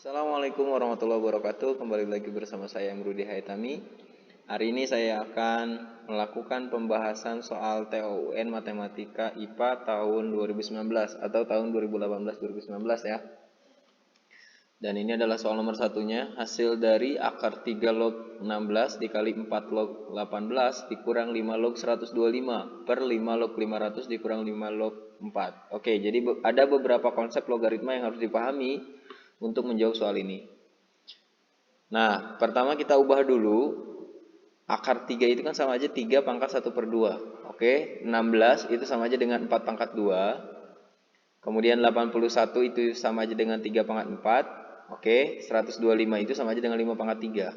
Assalamualaikum warahmatullahi wabarakatuh. Kembali lagi bersama saya Emrudi Haitami. Hari ini saya akan melakukan pembahasan soal TOUN Matematika IPA tahun 2019 atau tahun 2018-2019 ya. Dan ini adalah soal nomor satunya. Hasil dari akar 3 log 16 dikali 4 log 18 dikurang 5 log 125 per 5 log 500 dikurang 5 log 4. Oke, jadi ada beberapa konsep logaritma yang harus dipahami untuk menjawab soal ini. Nah, pertama kita ubah dulu. Akar 3 itu kan sama aja 3 pangkat 1 per 2. Oke, 16 itu sama aja dengan 4 pangkat 2. Kemudian 81 itu sama aja dengan 3 pangkat 4. Oke, 125 itu sama aja dengan 5 pangkat 3.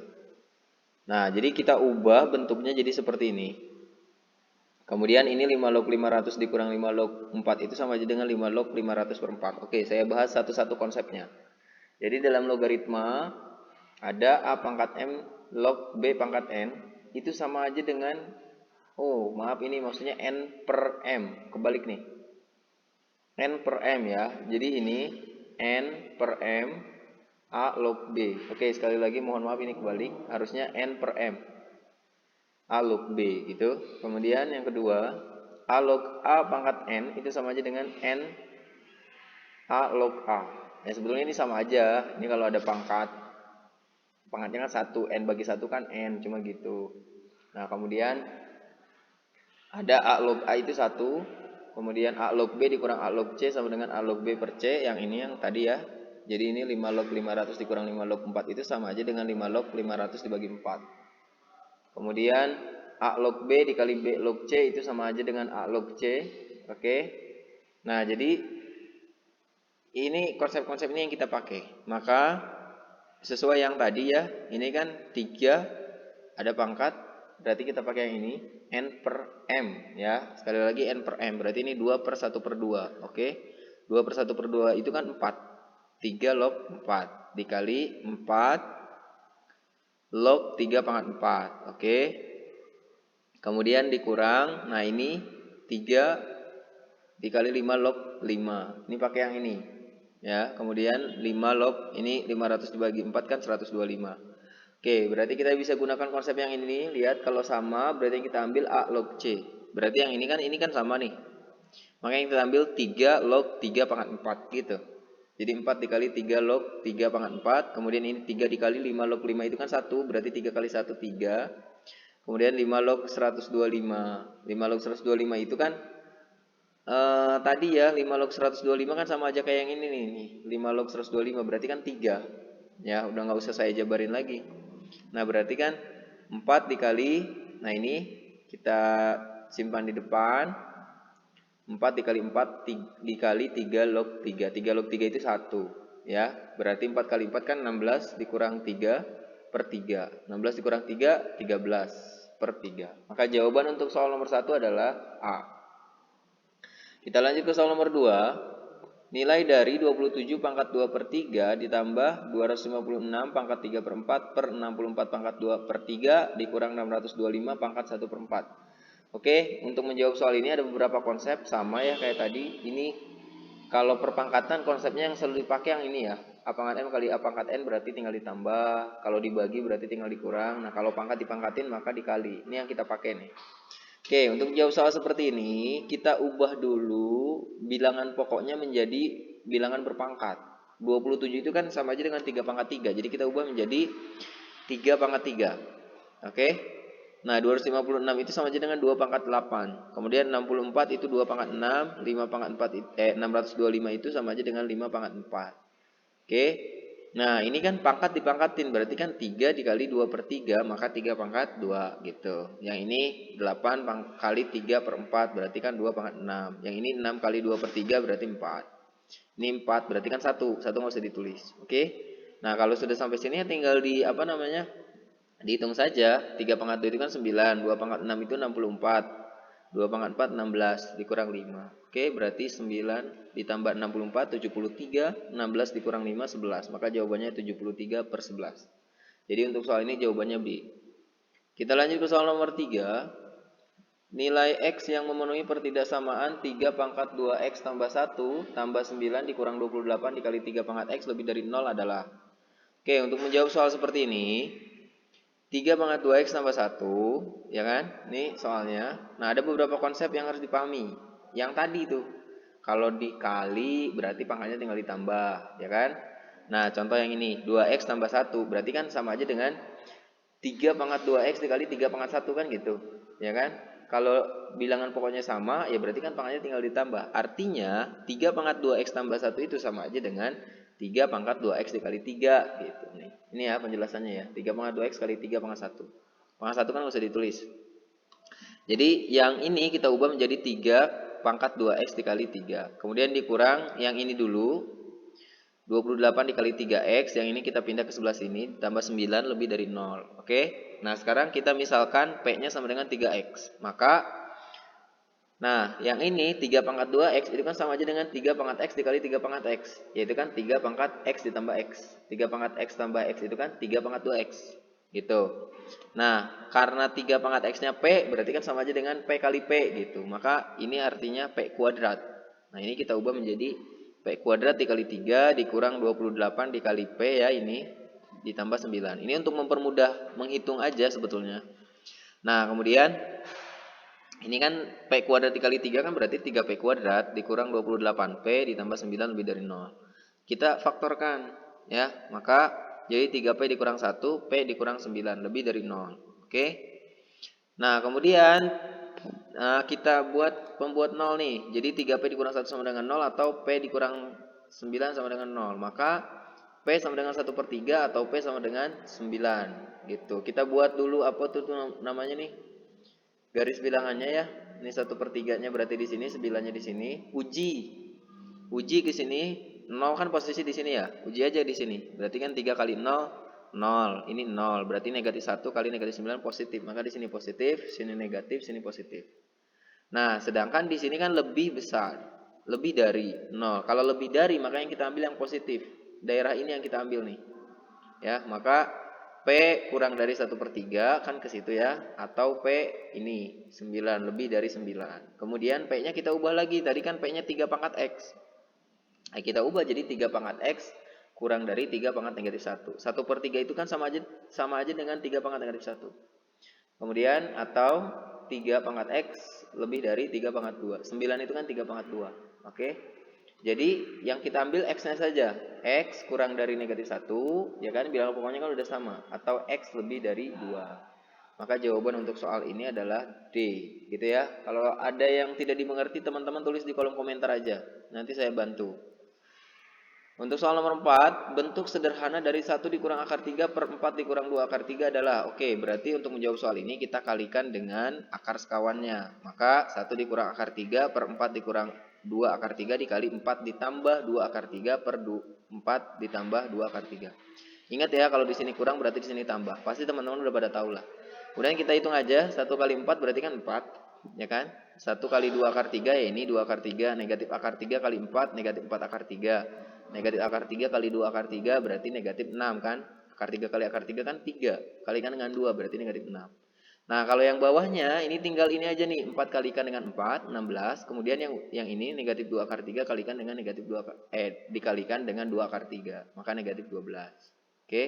Nah, jadi kita ubah bentuknya jadi seperti ini. Kemudian ini 5 log 500 dikurang 5 log 4 itu sama aja dengan 5 log 500 per 4. Oke, saya bahas satu-satu konsepnya. Jadi dalam logaritma ada A pangkat M log B pangkat N itu sama aja dengan, ini maksudnya N per M, kebalik nih. N per M ya, jadi ini N per M A log B. Oke, sekali lagi mohon maaf ini kebalik, harusnya N per M A log B gitu. Kemudian yang kedua, A log A pangkat N itu sama aja dengan N A log A. Ya sebetulnya ini sama aja. Ini kalau ada pangkatnya kan 1, N bagi 1 kan N, cuma gitu. Nah, kemudian ada A log A itu 1, kemudian A log B dikurang A log C sama dengan A log B per C, yang ini yang tadi ya. Jadi ini 5 log 500 dikurang 5 log 4 itu sama aja dengan 5 log 500 dibagi 4. Kemudian A log B dikali B log C itu sama aja dengan A log C. Oke. Nah, jadi ini konsep-konsep ini yang kita pakai. Maka sesuai yang tadi ya, ini kan 3 ada pangkat, berarti kita pakai yang ini N per M ya. Sekali lagi N per M, berarti ini 2 per 1 per 2. Oke, 2 per 1 per 2 itu kan 4. 3 log 4 dikali 4 log 3 pangkat 4. Oke, kemudian dikurang, nah ini 3 dikali 5 log 5. Ini pakai yang ini ya. Kemudian 5 log, ini 500 dibagi 4 kan 125. Oke, berarti kita bisa gunakan konsep yang ini. Lihat, kalau sama berarti kita ambil A log C. Berarti yang ini kan sama nih. Makanya kita ambil 3 log 3 pangkat 4 gitu. Jadi 4 dikali 3 log 3 pangkat 4. Kemudian ini 3 dikali 5 log 5 itu kan 1. Berarti 3 kali 1 3. Kemudian 5 log 125. 5 log 125 itu kan tadi ya, 5 log 125 kan sama aja kayak yang ini nih. 5 log 125 berarti kan 3. Ya, udah nggak usah saya jabarin lagi. Nah, berarti kan 4 dikali, nah ini kita simpan di depan. 4 dikali 4 dikali 3 log 3. 3 log 3 itu 1 ya. Berarti 4 kali 4 kan 16 dikurang 3 per 3. 16 dikurang 3, 13 per 3. Maka jawaban untuk soal nomor 1 adalah A. Kita lanjut ke soal nomor 2. Nilai dari 27 pangkat 2 per 3 ditambah 256 pangkat 3 per 4 per 64 pangkat 2 per 3 dikurang 625 pangkat 1 per 4. Oke, untuk menjawab soal ini ada beberapa konsep, sama ya kayak tadi. Ini kalau perpangkatan konsepnya yang selalu dipakai yang ini ya. A pangkat M kali A pangkat N berarti tinggal ditambah. Kalau dibagi berarti tinggal dikurang. Nah, kalau pangkat dipangkatin maka dikali. Ini yang kita pakai nih. Oke, untuk jawab soal seperti ini, kita ubah dulu bilangan pokoknya menjadi bilangan berpangkat. 27 itu kan sama aja dengan 3 pangkat 3. Jadi kita ubah menjadi 3 pangkat 3. Oke. Nah, 256 itu sama aja dengan 2 pangkat 8. Kemudian 64 itu 2 pangkat 6. 5 pangkat 4, 625 itu sama aja dengan 5 pangkat 4. Oke. Nah, ini kan pangkat dipangkatin, berarti kan 3 dikali 2 per 3, maka 3 pangkat 2 gitu. Yang ini 8 kali 3 per 4, berarti kan 2 pangkat 6. Yang ini 6 kali 2 per 3, berarti 4. Ini 4, berarti kan 1 nggak usah ditulis. Oke. Nah, kalau sudah sampai sini tinggal dihitung saja. 3 pangkat 2 itu kan 9, 2 pangkat 6 itu 64. 2 pangkat 4, 16, dikurang 5. Oke, berarti 9 ditambah 64, 73, 16 dikurang 5, 11. Maka jawabannya 73 per 11. Jadi untuk soal ini jawabannya B. Kita lanjut ke soal nomor 3. Nilai X yang memenuhi pertidaksamaan 3 pangkat 2X tambah 1 tambah 9 dikurang 28 dikali 3 pangkat X lebih dari 0 adalah. Oke, untuk menjawab soal seperti ini, 3 pangkat 2x tambah 1, ya kan? Ini soalnya. Nah, ada beberapa konsep yang harus dipahami. Yang tadi tuh, kalau dikali berarti pangkatnya tinggal ditambah, ya kan? Nah, contoh yang ini, 2x tambah 1, berarti kan sama aja dengan 3 pangkat 2x dikali 3 pangkat 1 kan gitu, ya kan? Kalau bilangan pokoknya sama, ya berarti kan pangkatnya tinggal ditambah. Artinya, 3 pangkat 2x tambah 1 itu sama aja dengan 3 pangkat 2x dikali 3 gitu nih. Ini ya penjelasannya ya. 3 pangkat 2x kali 3 pangkat 1. Pangkat 1 kan nggak usah ditulis. Jadi yang ini kita ubah menjadi 3 pangkat 2x dikali 3. Kemudian dikurang yang ini dulu. 28 dikali 3x, yang ini kita pindah ke sebelah sini, tambah 9 lebih dari 0. Oke? Nah, sekarang kita misalkan P-nya sama dengan 3x. Maka, nah, yang ini 3 pangkat 2x, itu kan sama aja dengan 3 pangkat x dikali 3 pangkat x. Yaitu kan 3 pangkat x ditambah x. 3 pangkat x tambah x itu kan 3 pangkat 2x. Gitu. Nah, karena 3 pangkat x-nya P, berarti kan sama aja dengan P kali P gitu. Maka, ini artinya P kuadrat. Nah, ini kita ubah menjadi P kuadrat dikali 3 dikurang 28 dikali P ya ini ditambah 9. Ini untuk mempermudah menghitung aja sebetulnya. Nah, kemudian ini kan P kuadrat dikali 3 kan berarti 3P kuadrat dikurang 28P ditambah 9 lebih dari 0. Kita faktorkan ya. Maka jadi 3P dikurang 1, P dikurang 9 lebih dari 0. Oke. Nah, kemudian kita buat pembuat 0 nih. Jadi 3P dikurang 1 sama dengan 0 atau P dikurang 9 sama dengan 0. Maka P sama dengan 1/3 atau P sama dengan 9 gitu. Kita buat dulu apa tuh namanya nih? Garis bilangannya ya. Ini 1/3-nya berarti di sini, 9-nya di sini. Uji ke sini, 0 kan posisi di sini ya. Uji aja di sini. Berarti kan 3 kali 0 0. Ini 0. Berarti negatif 1 kali negatif 9 positif. Maka di sini positif, sini negatif, sini positif. Nah, sedangkan di sini kan lebih besar, lebih dari 0. Kalau lebih dari, maka yang kita ambil yang positif. Daerah ini yang kita ambil nih. Ya, maka P kurang dari 1/3 kan ke situ ya. Atau P ini 9, lebih dari 9. Kemudian P-nya kita ubah lagi. Tadi kan P-nya 3 pangkat X. Nah, kita ubah jadi 3 pangkat X kurang dari 3 pangkat negatif 1. 1/3 itu kan sama aja dengan 3 pangkat negatif 1. Kemudian atau 3 pangkat X lebih dari 3 pangkat 2. 9 itu kan 3 pangkat 2. Oke. Jadi yang kita ambil X-nya saja. X kurang dari negatif 1. Ya kan bilangan pokoknya kan udah sama. Atau X lebih dari 2. Maka jawaban untuk soal ini adalah D. Gitu ya. Kalau ada yang tidak dimengerti teman-teman tulis di kolom komentar aja. Nanti saya bantu. Untuk soal nomor 4, bentuk sederhana dari 1 dikurang akar 3 per 4 dikurang 2 akar 3 adalah, oke, berarti untuk menjawab soal ini kita kalikan dengan akar sekawannya. Maka 1 dikurang akar 3 per 4 dikurang 2 akar 3 dikali 4 ditambah 2 akar 3 per 4 ditambah 2 akar 3. Ingat ya, kalau di sini kurang berarti di sini tambah. Pasti teman-teman udah pada tahu lah. Kemudian kita hitung aja, 1 kali 4 berarti kan 4, ya kan? 1 kali 2 akar 3 ya ini 2 akar 3, negatif akar 3 kali 4, negatif 4 akar 3. Negatif akar 3 kali 2 akar 3 berarti negatif 6 kan. Akar 3 kali akar 3 kan 3. Kalikan dengan 2 berarti negatif 6. Nah, kalau yang bawahnya ini tinggal ini aja nih. 4 kalikan dengan 4, 16. Kemudian yang ini negatif 2 akar 3 kalikan dengan negatif 2 dikalikan dengan 2 akar 3. Maka negatif 12. Oke.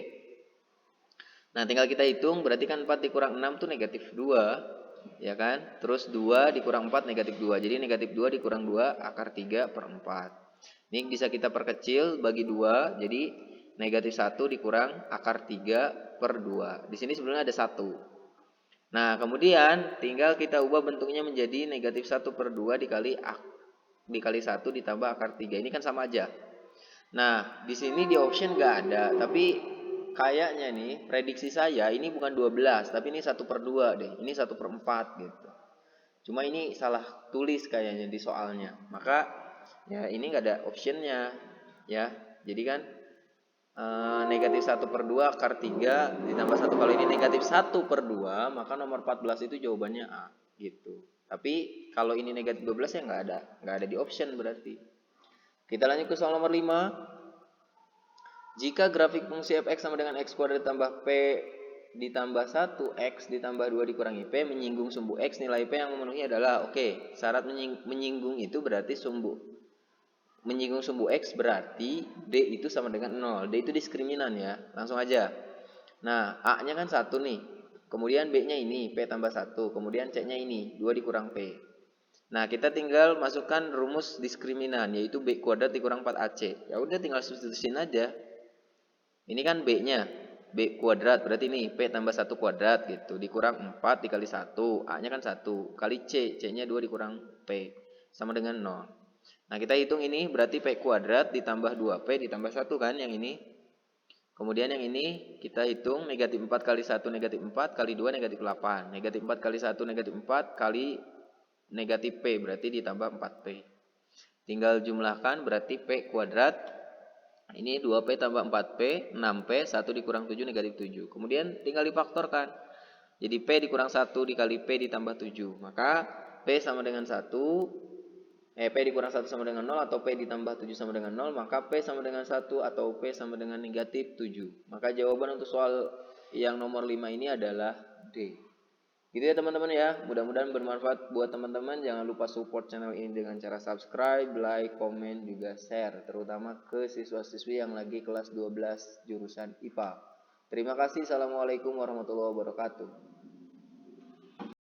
Nah, tinggal kita hitung. Berarti kan 4 dikurang 6 itu negatif 2. Ya kan. Terus 2 dikurang 4 negatif 2. Jadi negatif 2 dikurang 2 akar 3 per 4. Ini bisa kita perkecil bagi 2, jadi negatif 1 dikurang akar 3 per 2. Di sini sebenarnya ada 1. Nah, kemudian tinggal kita ubah bentuknya menjadi negatif 1 per 2 dikali 1 ditambah akar 3. Ini kan sama aja. Nah, di sini di option nggak ada, tapi kayaknya nih, prediksi saya ini bukan 12, tapi ini 1 per 2 deh. Ini 1 per 4 gitu. Cuma ini salah tulis kayaknya di soalnya. Maka ya ini nggak ada optionnya ya. Jadi kan negatif 1 per 2 akar 3 ditambah 1 kali ini negatif 1 per 2. Maka nomor 14 itu jawabannya A gitu. Tapi kalau ini negatif 12 ya nggak ada di option berarti. Kita lanjut ke soal nomor 5. Jika grafik fungsi fx sama dengan x kuadrat ditambah p ditambah 1 x ditambah 2 dikurangi p menyinggung sumbu x, nilai p yang memenuhi adalah, oke, syarat menyinggung itu berarti sumbu menyinggung sumbu X berarti D itu sama dengan 0. D itu diskriminan ya, langsung aja. Nah, A-nya kan 1 nih, kemudian B-nya ini, P tambah 1, kemudian C-nya ini, 2 dikurang P. Nah, kita tinggal masukkan rumus diskriminan, yaitu B kuadrat dikurang 4AC. Ya udah tinggal substitusin aja. Ini kan B-nya, B kuadrat, berarti ini P tambah 1 kuadrat gitu, dikurang 4 dikali 1, A-nya kan 1, kali C, C-nya 2 dikurang P, sama dengan 0. Nah, kita hitung ini berarti P kuadrat ditambah 2P ditambah 1 kan yang ini. Kemudian yang ini kita hitung negatif 4 kali 1 negatif 4 kali 2 negatif 8. Negatif 4 kali 1 negatif 4 kali negatif P berarti ditambah 4P. Tinggal jumlahkan berarti P kuadrat. Ini 2P tambah 4P, 6P, 1 dikurang 7 negatif 7. Kemudian tinggal difaktorkan. Jadi P dikurang 1 dikali P ditambah 7. Maka P sama dengan 1, P dikurang 1 sama dengan 0 atau P ditambah 7 sama dengan 0. Maka P sama dengan 1 atau P sama dengan negatif 7. Maka jawaban untuk soal yang nomor 5 ini adalah D. Gitu ya teman-teman ya, mudah-mudahan bermanfaat buat teman-teman. Jangan lupa support channel ini dengan cara subscribe, like, komen, juga share, terutama ke siswa-siswi yang lagi kelas 12 jurusan IPA. Terima kasih. Assalamualaikum warahmatullahi wabarakatuh.